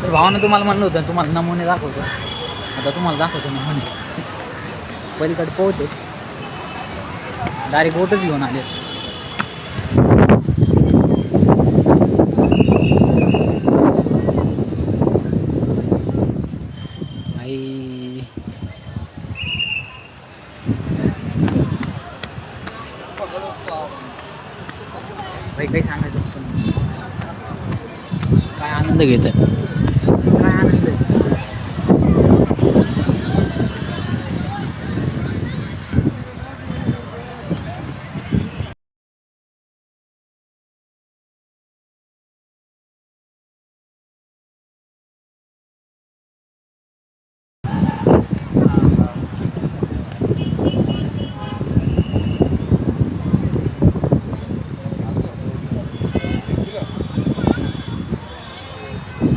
तर भावानं तुम्हाला म्हणलं होतं तुम्हाला नमुने दाखवतो. आता तुम्हाला दाखवतो नमुने. पलीकडे पोहते डायरेक्ट बोटच घेऊन आले. भाई काही सांगायचं काय आनंद घेत आहे, काय आनंद आहे.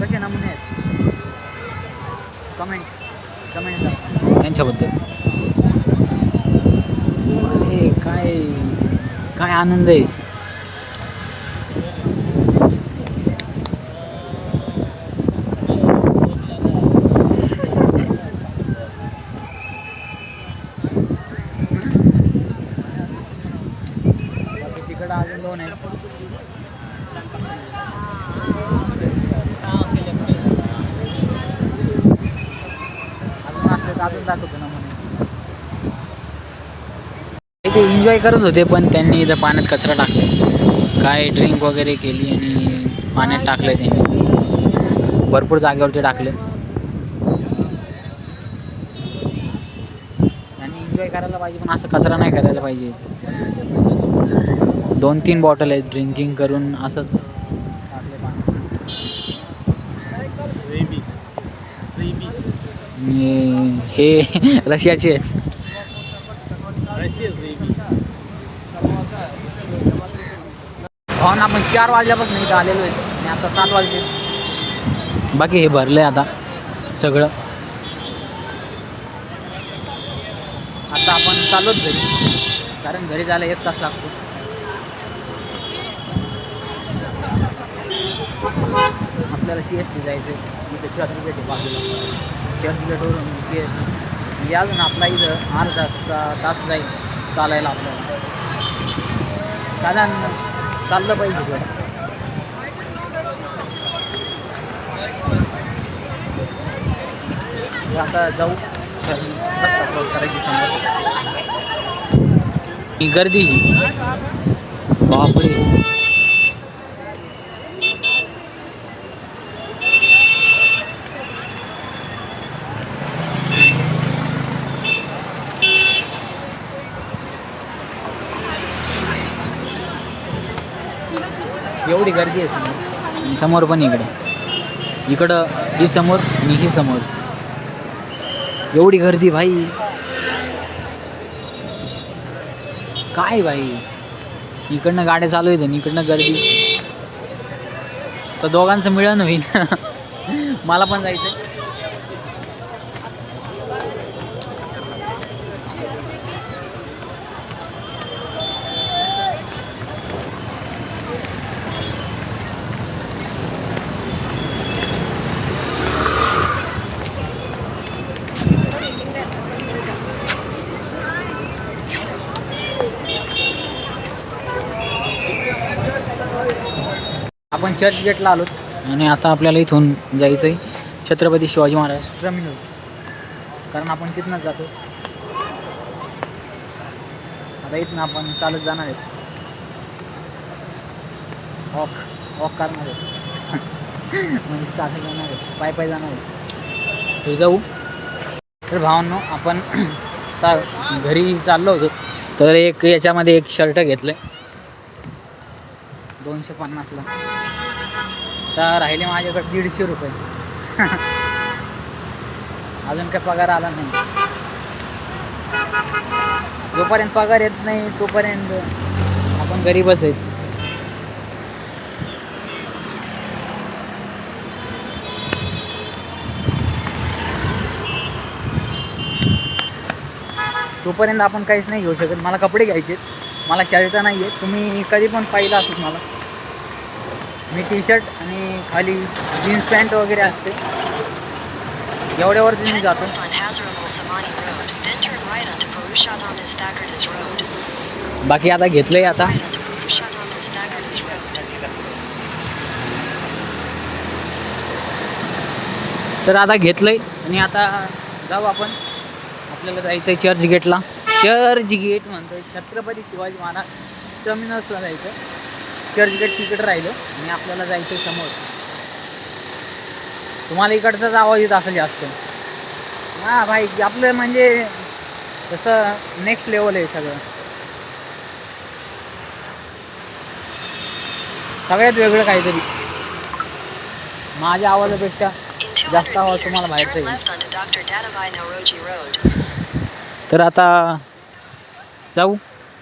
कसे नमुने आहेत कमेंट यांच्याबद्दल. अरे काय काय आनंद आहे. तिकडं अजून दोन आहेत. अजून दाखवतो ना म्हणून ते एन्जॉय करत होते, पण त्यांनी इथं पाण्यात कचरा टाकला. काय ड्रिंक वगैरे केली आणि पाण्यात टाकलं. त्यांनी भरपूर जागेवरती टाकलं. त्यांनी एन्जॉय करायला पाहिजे, पण असं कचरा नाही करायला पाहिजे. 2-3 बॉटल आहेत ड्रिंकिंग करून असंच टाकले पाण्यात. हे रशियाचे आहेत. भावना आपण 4 वाजल्यापासून इथं आलेलो आहे आणि आता 7 वाजले. बाकी हे भरलं आहे आता सगळं. आता आपण चाललोच घरी, कारण घरी जायला 1 तास लागतो. आपल्याला CST जायचं आहे. इथं चर्चगेट आहे बाजूला. चर्चगेटवरून CST म्हणजे अजून आपला इथं अर्धा तास जाईल चालायला. आपल्याला साधारण चाललं पाहिजे. आता जाऊ क्रॉस करायची समोर. ही गर्दी बापरे. एवढी गर्दी आहे समोर. समोर पण इकडं ही समोर आणि ही समोर एवढी गर्दी भाई. काय भाई, इकडनं गाड्या चालू आहेत आणि इकडनं गर्दी. तर दोघांचं मिळून होईल. मला पण जायचं. आपण चर्चगेटला आलो आणि आता आपल्याला इथून जायचं आहे छत्रपती शिवाजी महाराज टर्मिनल्स, कारण आपण तिथनंच जातो. आता इथनं आपण चालत जाणार आहेत. वॉक करणार आहे. म्हणजे चालत जाणार आहे, पाय जाणार आहे. तर जाऊ. तर भावांनो, आपण तर घरी चाललो होतो. तर याच्यामध्ये एक शर्ट घेतलं आहे 250ला. तर राहिले माझ्याकडे 150 रुपये. अजून काय पगार आला नाही. जोपर्यंत पगार येत नाही तोपर्यंत आपण गरीबच आहेत. तोपर्यंत आपण काहीच नाही घेऊ शकत. मला कपडे घ्यायचे, मला शर्ट नाही आहे. तुम्ही कधी पण पाहिलं असत मला. मी टी शर्ट आणि खाली जीन्स पॅन्ट वगैरे असते, एवढ्यावरती मी जातो. बाकी आता घेतलंय आता. तर आता घेतलंय आणि आता जाऊ आपण. आपल्याला जायचं आहे चर्च गेटला. चर्च गेट म्हणतोय, छत्रपती शिवाजी महाराज टर्मिनसला जायचं. चर्च गेट तिकडे राहिलं आणि आपल्याला जायचं समोर. तुम्हाला इकडचाच आवाज येत असेल जास्त. हां भाई, आपलं म्हणजे तसं नेक्स्ट लेवल आहे सगळं. सगळ्यात वेगळं काहीतरी. माझ्या आवाजापेक्षा जास्त आवाज तुम्हाला बाहेरचा येईल. तर आता जाऊ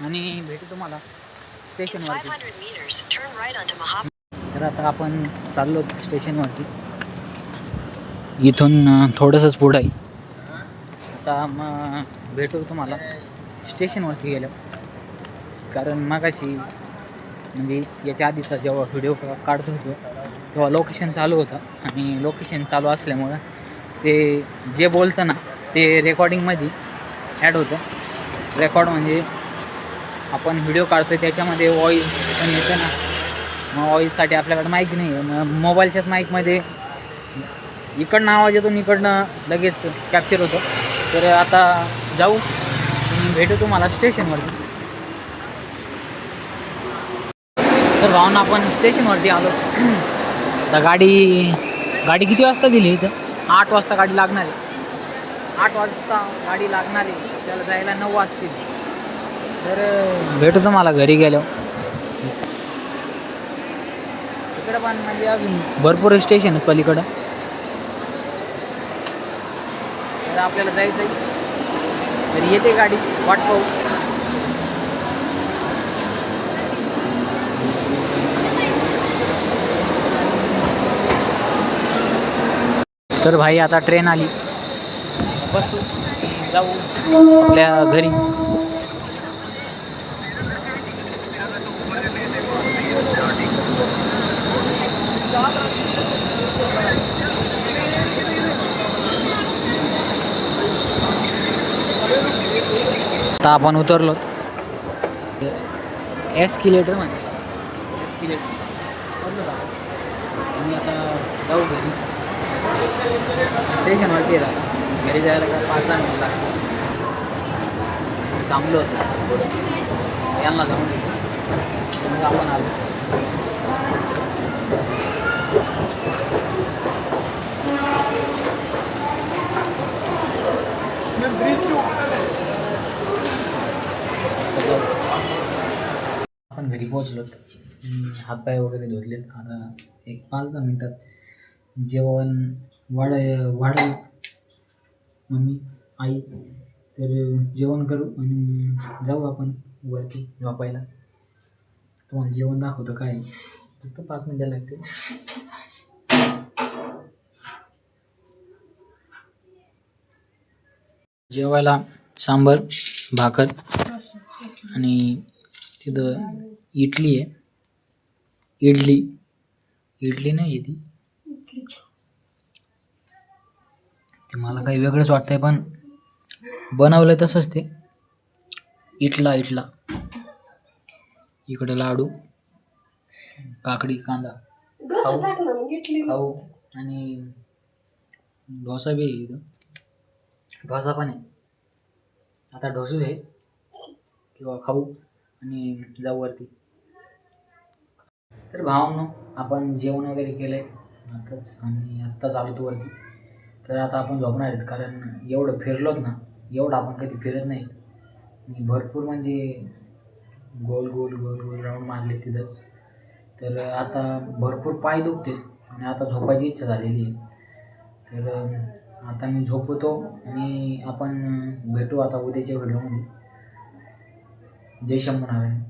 आणि भेटू तुम्हाला स्टेशनवरती. तर आता आपण चाललो स्टेशनवरती. इथून थोडंसंच पुढं आहे. आता मग भेटू तुम्हाला स्टेशनवरती गेलं. कारण मगाशी म्हणजे याच्या आधीचा जेव्हा व्हिडिओ काढत होतो तेव्हा लोकेशन चालू होतं आणि लोकेशन चालू असल्यामुळं ते जे बोलतं ना ते रेकॉर्डिंगमध्ये ॲड होतं. रेकॉर्ड म्हणजे आपण व्हिडिओ काढतो त्याच्यामध्ये व्हॉईस पण येतं ना. मग व्हॉईससाठी आपल्याकडे माईक नाही आहे. मग मोबाईलच्याच माईकमध्ये इकडनं आवाज येतो आणि इकडनं लगेच कॅप्चर होतं. तर आता जाऊ आणि भेटू तुम्हाला स्टेशनवरती. तर भावना आपण स्टेशनवरती आलो. आता गाडी किती वाजता दिली इथं? 8 वाजता गाडी लागणार आहे. 8 वाजता गाडी लागणार आहे, त्याला जायला 9 वाजतील. तर भेटूचं मला घरी गेल्यावर. इकडं पण म्हणजे अजून भरपूर स्टेशन पलीकडं. तर आपल्याला जायचं आहे. तर येते गाडी, वाट पाहू. तर भाई आता ट्रेन आली. बसू जाऊ आपल्या घरी. आता आपण उतरलो एस्किलेटर मध्ये. एस्किलेटर उतरलो आणि आता जाऊ घरी. स्टेशनवरती राहिला. घरी जायला काय 5-10 मिनिट लागतात. थांबलो होतो यांना जाऊन मग आपण आलो. आपण घरी पोहोचलो. हातपाय वगैरे धुतलेत. आता एक 5-10 मिनिटात जेवण वाढेल मम्मी आई. तर जेवण करू आणि जाऊ आपण वरती झोपायला. तुम्हाला जेवण दाखवतं काय, फक्त 5 मिनिटं लागते. जेवायला सांबर भाकर आणि तिथं इडली आहे. इडली नाही आहे ती. ते मला काही वेगळंच वाटतंय पण बनवलं तसंच ते. इटला इकडे लाडू, काकडी, कांदा, खाऊ आणि डोसा बी आहे इथं. डोसा पण आहे. आता डोसू आहे किंवा खाऊ आणि जाऊ वरती. तर भावांनो, आपण जेवण वगैरे केलं आहे आत्ताच आणि आत्ताच आलो तो वरती. तर आता आपण झोपणार आहेत. कारण एवढं फिरलोत ना, एवढं आपण कधी फिरत नाही. भरपूर म्हणजे गोल राऊंड मारले तिथंच. तर आता भरपूर पाय दुखते आणि आता झोपायची इच्छा झालेली आहे. तर आता मी झोपतो आणि आपण भेटू आता उद्याच्या व्हिडिओमध्ये. जय शंभू नारायण.